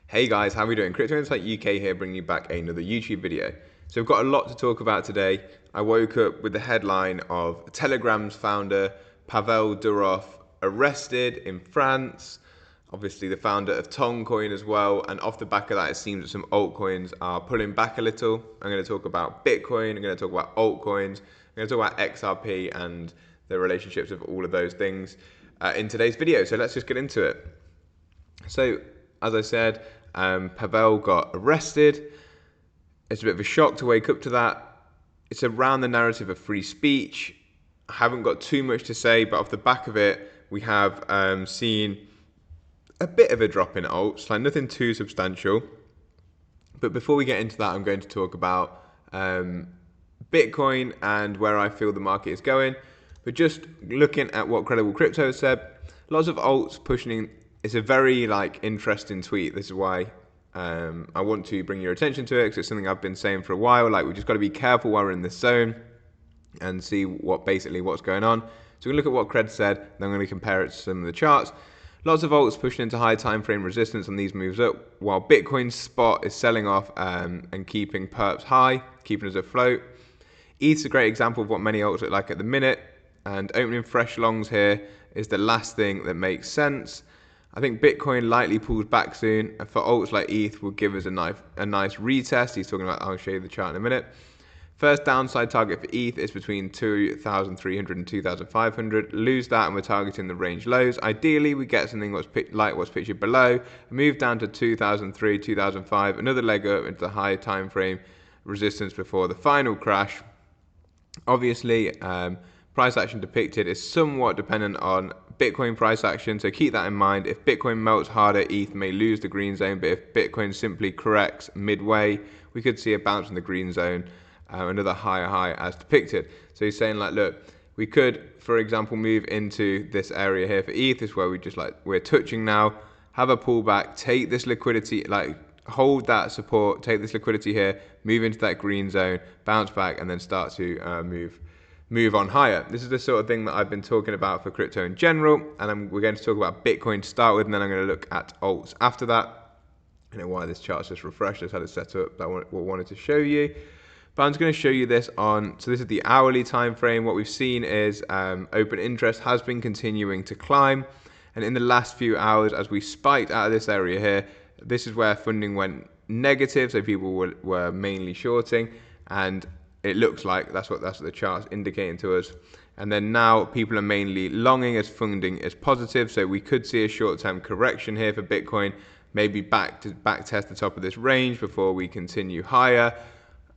Hey guys, how are we doing? CryptoInsightUK here, bringing you back another YouTube video. So we've got a lot to talk about today. I woke up with the headline of Telegram's founder, Pavel Durov, arrested in France. Obviously the founder of Toncoin as well. And off the back of that, it seems that some altcoins are pulling back a little. I'm going to talk about Bitcoin, I'm going to talk about altcoins, I'm going to talk about XRP and the relationships of all of those things in today's video. So let's just get into it. So, as I said, Pavel got arrested. It's a bit of a shock to wake up to that. It's around the narrative of free speech. I haven't got too much to say, but off the back of it, we have seen a bit of a drop in alts, like nothing too substantial. But before we get into that, I'm going to talk about Bitcoin and where I feel the market is going. But just looking at what Credible Crypto has said, lots of alts pushing. It's a very interesting tweet. This is why I want to bring your attention to it, because it's something I've been saying for a while. Like, we just got to be careful while we're in this zone and see what's going on. So we're going to look at what Cred said, and then I'm going to compare it to some of the charts. Lots of alts pushing into high time frame resistance on these moves up, while Bitcoin spot is selling off and keeping perps high, keeping us afloat. ETH's a great example of what many alts look like at the minute, and opening fresh longs here is the last thing that makes sense. I think Bitcoin likely pulls back soon, and for alts like ETH will give us a nice retest. He's talking about, I'll show you the chart in a minute. First downside target for ETH is between 2,300 and 2,500. Lose that and we're targeting the range lows. Ideally, we get something like what's pictured below. Move down to 2,003, 2,005. Another leg up into the high time frame resistance before the final crash. Obviously, price action depicted is somewhat dependent on Bitcoin price action, so keep that in mind. If Bitcoin melts harder, ETH may lose the green zone, but if Bitcoin simply corrects midway, we could see a bounce in the green zone, another higher high as depicted. So he's saying, like, look, we could, for example, move into this area here for ETH. This is where we're touching now, have a pullback, take this liquidity, hold that support, take this liquidity here, move into that green zone, bounce back, and then start to move on higher. This is the sort of thing that I've been talking about for crypto in general, and we're going to talk about Bitcoin to start with, and then I'm going to look at alts after that. I don't know why this chart's just refreshed. I just had it set up. That's what I wanted to show you. But I'm just going to show you this on, so this is the hourly time frame. What we've seen is open interest has been continuing to climb, and in the last few hours, as we spiked out of this area here, this is where funding went negative, so people were mainly shorting, and it looks like that's what the chart's indicating to us. And then now people are mainly longing as funding is positive, so we could see a short-term correction here for Bitcoin, maybe back test the top of this range before we continue higher.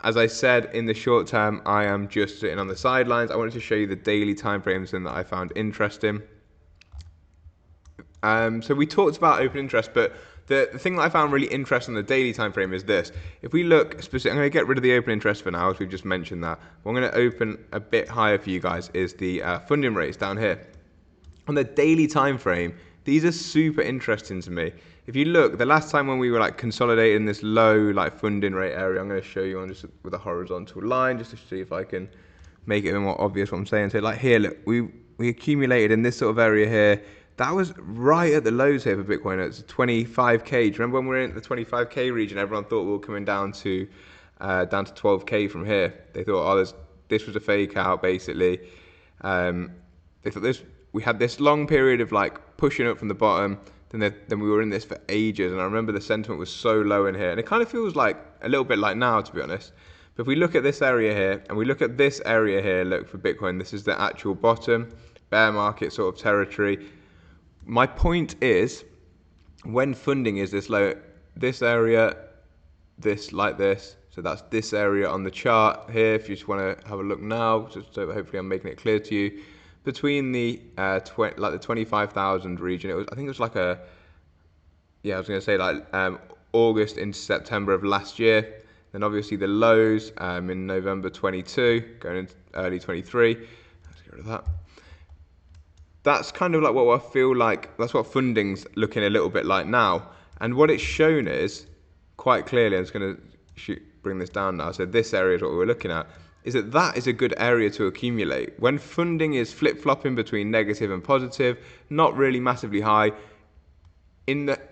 As I said, in the short term, I am just sitting on the sidelines. I wanted to show you the daily time frames and that I found interesting. So we talked about open interest, but the thing that I found really interesting on the daily time frame is this. If we look specifically, I'm going to get rid of the open interest for now, as we've just mentioned that. What I'm going to open a bit higher for you guys is the funding rates down here. On the daily time frame, these are super interesting to me. If you look, the last time when we were consolidating this low funding rate area, I'm going to show you on just with a horizontal line, just to see if I can make it a bit more obvious what I'm saying. So here, look, we accumulated in this sort of area here. That was right at the lows here for Bitcoin. It's 25k. Do you remember when we were in the 25k region? Everyone thought we were coming down to 12k from here. They thought, this was a fake out, basically. They thought we had this long period of pushing up from the bottom. Then we were in this for ages, and I remember the sentiment was so low in here, and it kind of feels like a little bit like now, to be honest. But if we look at this area here, and we look at this area here, look for Bitcoin. This is the actual bottom, bear market sort of territory. My point is, when funding is this low, this area, so that's this area on the chart here. If you just want to have a look now, so hopefully I'm making it clear to you. Between the the 25,000 region, I think it was August into September of last year. Then obviously the lows in November 22, going into early 23. Let's get rid of that. That's kind of what I feel like, that's what funding's looking a little bit like now. And what it's shown is, quite clearly, I'm just going to bring this down now, so this area is what we're looking at, is that is a good area to accumulate. When funding is flip-flopping between negative and positive, not really massively high,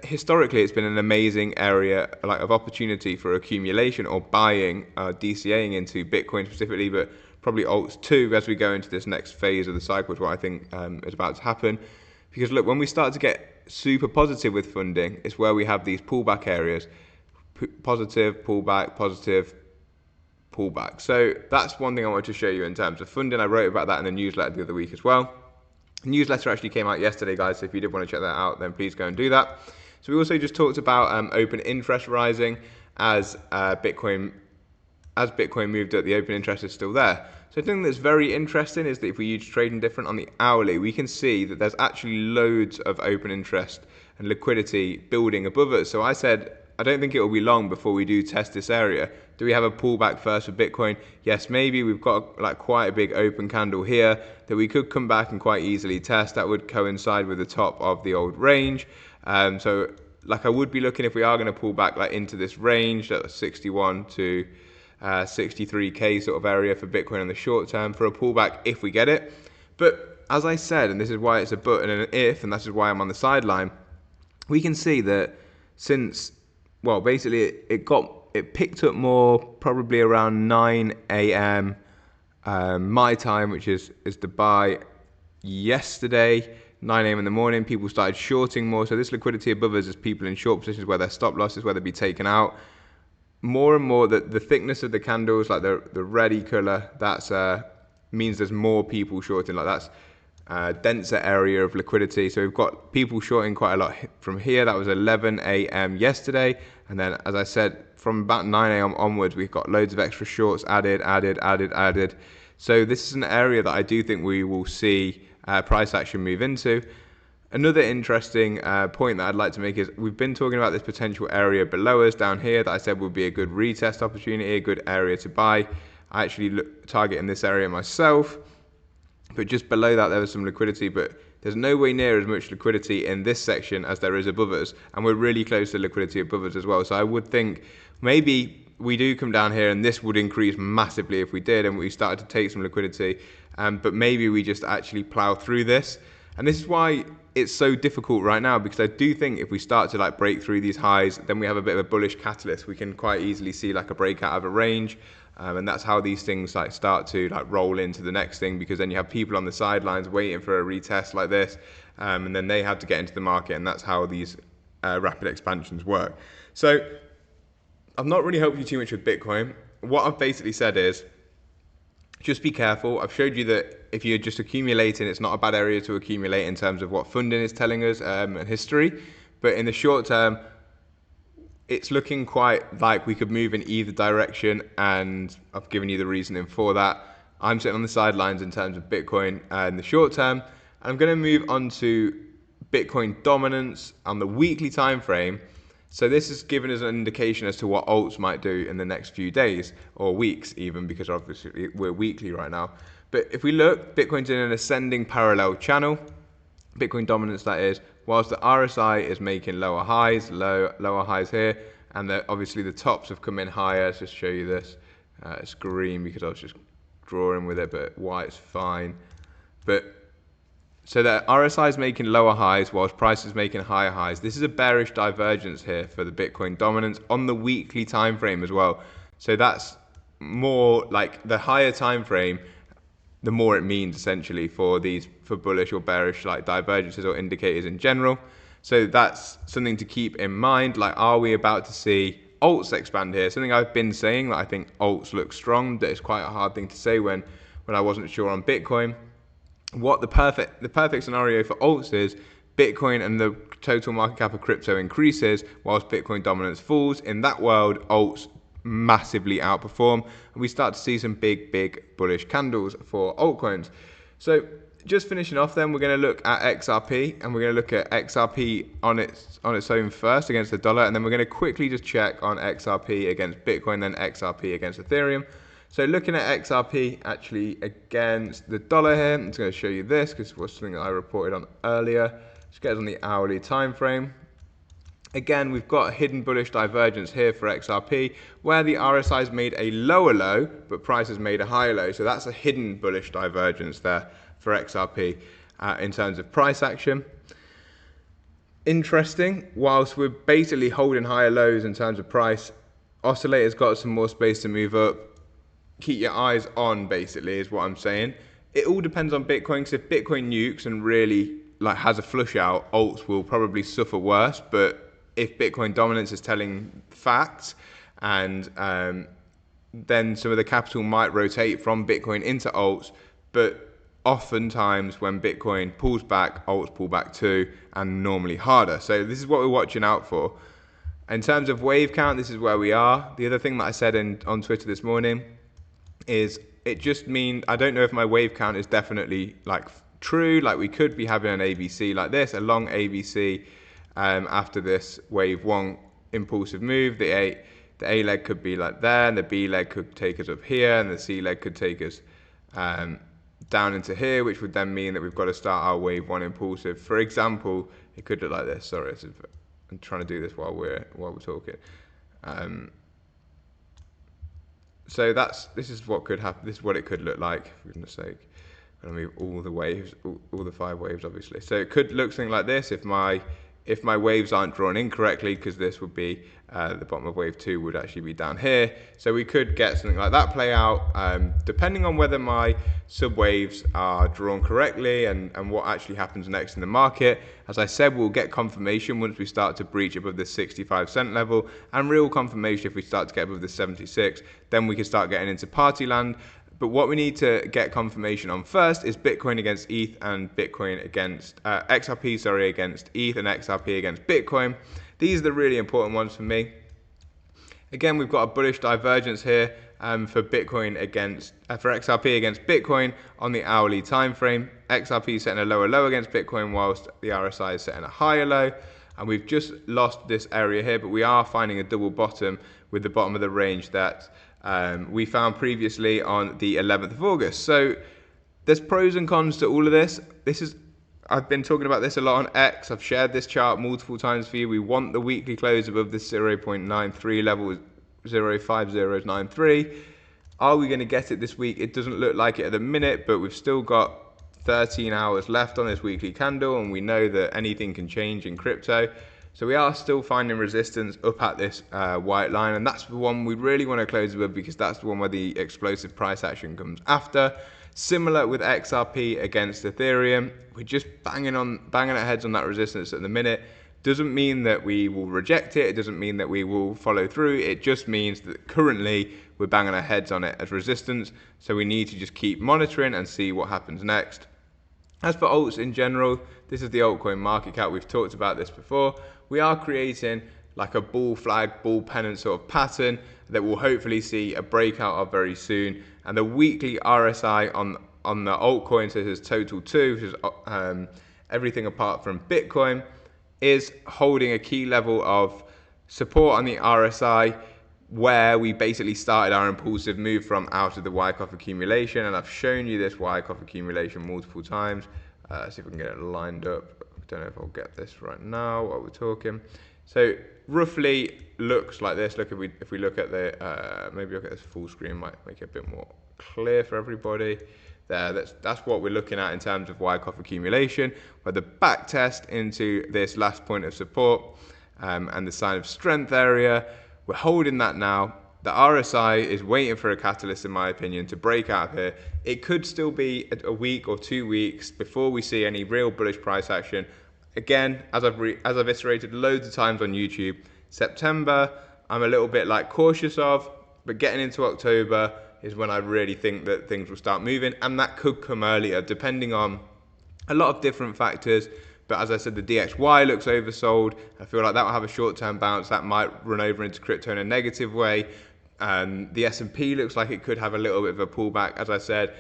historically, it's been an amazing area like of opportunity for accumulation or buying, DCAing into Bitcoin specifically, but probably alts too as we go into this next phase of the cycle, is what I think is about to happen. Because look, when we start to get super positive with funding, it's where we have these pullback areas, positive, pullback, pullback. So that's one thing I wanted to show you in terms of funding. I wrote about that in the newsletter the other week as well. The newsletter actually came out yesterday, guys, so if you did want to check that out, then please go and do that. So we also just talked about open interest rising as Bitcoin moved up, the open interest is still there. So the thing that's very interesting is that if we use trading different on the hourly, we can see that there's actually loads of open interest and liquidity building above us. So I said, I don't think it will be long before we do test this area. Do we have a pullback first for Bitcoin? Yes, maybe. We've got like quite a big open candle here that we could come back and quite easily test. That would coincide with the top of the old range. So like I would be looking, if we are going to pull back like into this range, that's 61 to 63k sort of area for Bitcoin in the short term for a pullback if we get it. But as I said, and this is why it's a but and an if, and this is why I'm on the sideline, we can see that since, well, basically it picked up more probably around 9 a.m. My time, which is Dubai, yesterday, 9 a.m. in the morning. People started shorting more. So this liquidity above us is people in short positions where their stop losses, where they'd be taken out. More and more, the thickness of the candles, like the reddy color, that's means there's more people shorting. Like that's denser area of liquidity. So we've got people shorting quite a lot from here. That was 11 a.m. yesterday. And then, as I said, from about 9 a.m. onwards, we've got loads of extra shorts added. So this is an area that I do think we will see price action move into. Another interesting point that I'd like to make is we've been talking about this potential area below us down here that I said would be a good retest opportunity, a good area to buy. I actually target in this area myself, but just below that there was some liquidity, but there's no way near as much liquidity in this section as there is above us, and we're really close to liquidity above us as well. So I would think maybe we do come down here and this would increase massively if we did and we started to take some liquidity, but maybe we just actually plow through this. And this is why it's so difficult right now, because I do think if we start to like break through these highs, then we have a bit of a bullish catalyst. We can quite easily see like a breakout of a range, and that's how these things like start to like roll into the next thing, because then you have people on the sidelines waiting for a retest like this, and then they have to get into the market, and that's how these rapid expansions work. So I've not really helped you too much with Bitcoin. What I've basically said is, just be careful. I've showed you that if you're just accumulating, it's not a bad area to accumulate in terms of what funding is telling us and history. But in the short term, it's looking quite like we could move in either direction, and I've given you the reasoning for that. I'm sitting on the sidelines in terms of Bitcoin in the short term, and I'm going to move on to Bitcoin dominance on the weekly time frame. So this is giving us an indication as to what alts might do in the next few days or weeks even, because obviously we're weekly right now. But if we look, Bitcoin's in an ascending parallel channel, Bitcoin dominance that is, whilst the RSI is making lower highs here, and obviously the tops have come in higher. Let's just show you this. It's green because I was just drawing with it, but white's fine. But so the RSI is making lower highs whilst price is making higher highs. This is a bearish divergence here for the Bitcoin dominance on the weekly time frame as well. So that's more like the higher time frame, the more it means essentially for bullish or bearish like divergences or indicators in general. So that's something to keep in mind. Like, are we about to see alts expand here? Something I've been saying that I think alts look strong. That is quite a hard thing to say when I wasn't sure on Bitcoin. What the perfect scenario for alts is Bitcoin and the total market cap of crypto increases whilst Bitcoin dominance falls. In that world, alts massively outperform, and we start to see some big bullish candles for altcoins. So just finishing off, then we're going to look at XRP, and we're going to look at XRP on its own first against the dollar, and then we're going to quickly just check on XRP against Bitcoin, then XRP against Ethereum. So looking at XRP actually against the dollar here, I'm just going to show you this because it was something that I reported on earlier. Just get us on the hourly time frame. Again, we've got a hidden bullish divergence here for XRP, where the RSI has made a lower low, but price has made a higher low. So that's a hidden bullish divergence there for XRP in terms of price action. interesting. Whilst we're basically holding higher lows in terms of price, oscillator's got some more space to move up. Keep your eyes on, basically, is what I'm saying. It all depends on Bitcoin, because if Bitcoin nukes and really like has a flush out, alts will probably suffer worse. But if Bitcoin dominance is telling facts, and then some of the capital might rotate from Bitcoin into alts, but oftentimes when Bitcoin pulls back, alts pull back too, and normally harder. So this is what we're watching out for. In terms of wave count, this is where we are. The other thing that I said on Twitter this morning is it just means, I don't know if my wave count is definitely like true. Like we could be having an ABC like this, a long ABC after this wave one impulsive move. The A leg could be like there, and the B leg could take us up here, and the C leg could take us down into here, which would then mean that we've got to start our wave one impulsive. For example, it could look like this. Sorry, I'm trying to do this while we're talking. So this is what could happen. This is what it could look like. For goodness sake, I'm gonna move all the waves, all the 5 waves, obviously. So it could look something like this if my waves aren't drawn incorrectly, because this would be the bottom of wave 2 would actually be down here. So we could get something like that play out, depending on whether my subwaves are drawn correctly and what actually happens next in the market. As I said, we'll get confirmation once we start to breach above the 65-cent level, and real confirmation if we start to get above the 76. Then we can start getting into party land. But what we need to get confirmation on first is Bitcoin against ETH and Bitcoin against XRP, against ETH, and XRP against Bitcoin. These are the really important ones for me. Again, we've got a bullish divergence here for Bitcoin against for XRP against Bitcoin on the hourly time frame. XRP setting a lower low against Bitcoin, whilst the RSI is setting a higher low. And we've just lost this area here, but we are finding a double bottom with the bottom of the range that we found previously on the 11th of August. So there's pros and cons to all of this. I've been talking about this a lot on X. I've shared this chart multiple times for you. We want the weekly close above this 0.93 level, 0.5093. Are we going to get it this week? It doesn't look like it at the minute, but we've still got 13 hours left on this weekly candle, and we know that anything can change in crypto. So we are still finding resistance up at this white line, and that's the one we really want to close above, because that's the one where the explosive price action comes after. Similar with XRP against Ethereum, we're just banging our heads on that resistance at the minute. Doesn't mean that we will reject it. It doesn't mean that we will follow through. It just means that currently we're banging our heads on it as resistance. So we need to just keep monitoring and see what happens next. As for alts in general, this is the altcoin market cap. We've talked about this before. We are creating like a bull flag, bull pennant sort of pattern that we'll hopefully see a breakout of very soon. And the weekly RSI on the altcoins, so this is total 2, which is everything apart from Bitcoin, is holding a key level of support on the RSI, where we basically started our impulsive move from out of the Wyckoff accumulation. And I've shown you this Wyckoff accumulation multiple times. See if we can get it lined up. I don't know if I'll get this right now while we're talking. So roughly looks like this. Look, if we look at the maybe look at this full screen, might make it a bit more clear for everybody. There, that's what we're looking at in terms of Wyckoff accumulation, where the back test into this last point of support and the sign of strength area. We're holding that now. The RSI is waiting for a catalyst, in my opinion, to break out here. It could still be a week or 2 weeks before we see any real bullish price action. Again, as I've iterated loads of times on YouTube, September I'm a little bit like cautious of, but getting into October is when I really think that things will start moving, and that could come earlier depending on a lot of different factors. But as I said, the DXY looks oversold. I feel like that will have a short-term bounce. That might run over into crypto in a negative way. The S&P looks like it could have a little bit of a pullback, as I said.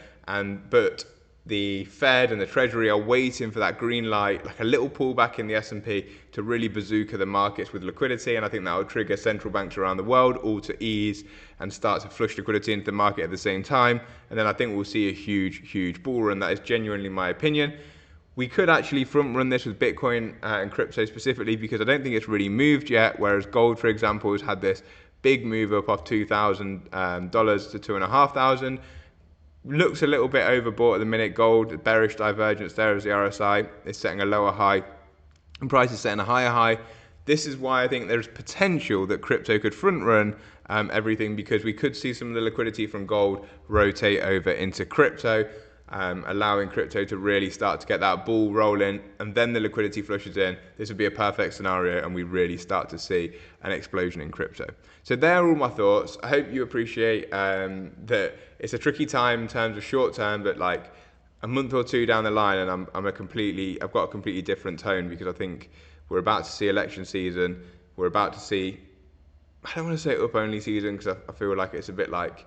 But the Fed and the Treasury are waiting for that green light, like a little pullback in the S&P to really bazooka the markets with liquidity. And I think that will trigger central banks around the world all to ease and start to flush liquidity into the market at the same time. And then I think we'll see a huge, huge bull run. That is genuinely my opinion. We could actually front run this with Bitcoin and crypto specifically, because I don't think it's really moved yet. Whereas gold, for example, has had this big move up off $2,000 to $2,500. Looks a little bit overbought at the minute. Gold, bearish divergence there as the RSI is setting a lower high and prices setting a higher high. This is why I think there's potential that crypto could front run everything, because we could see some of the liquidity from gold rotate over into crypto, allowing crypto to really start to get that ball rolling, and then the liquidity flushes in. This would be a perfect scenario, and we really start to see an explosion in crypto. So there are all my thoughts. I hope you appreciate that it's a tricky time in terms of short term, but like a month or two down the line, and I've got a completely different tone, because I think we're about to see election season. We're about to see, I don't want to say up only season, because I feel like it's a bit like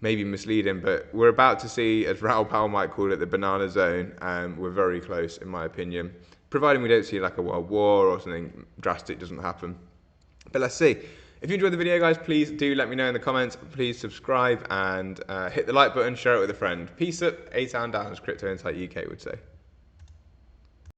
maybe misleading, but we're about to see, as Raoul Pal might call it, the banana zone. We're very close, in my opinion, providing we don't see like a world war or something drastic doesn't happen. But let's see. If you enjoyed the video, guys, please do let me know in the comments. Please subscribe and hit the like button, share it with a friend. Peace up, A-Town down, as CryptoInsightUK would say.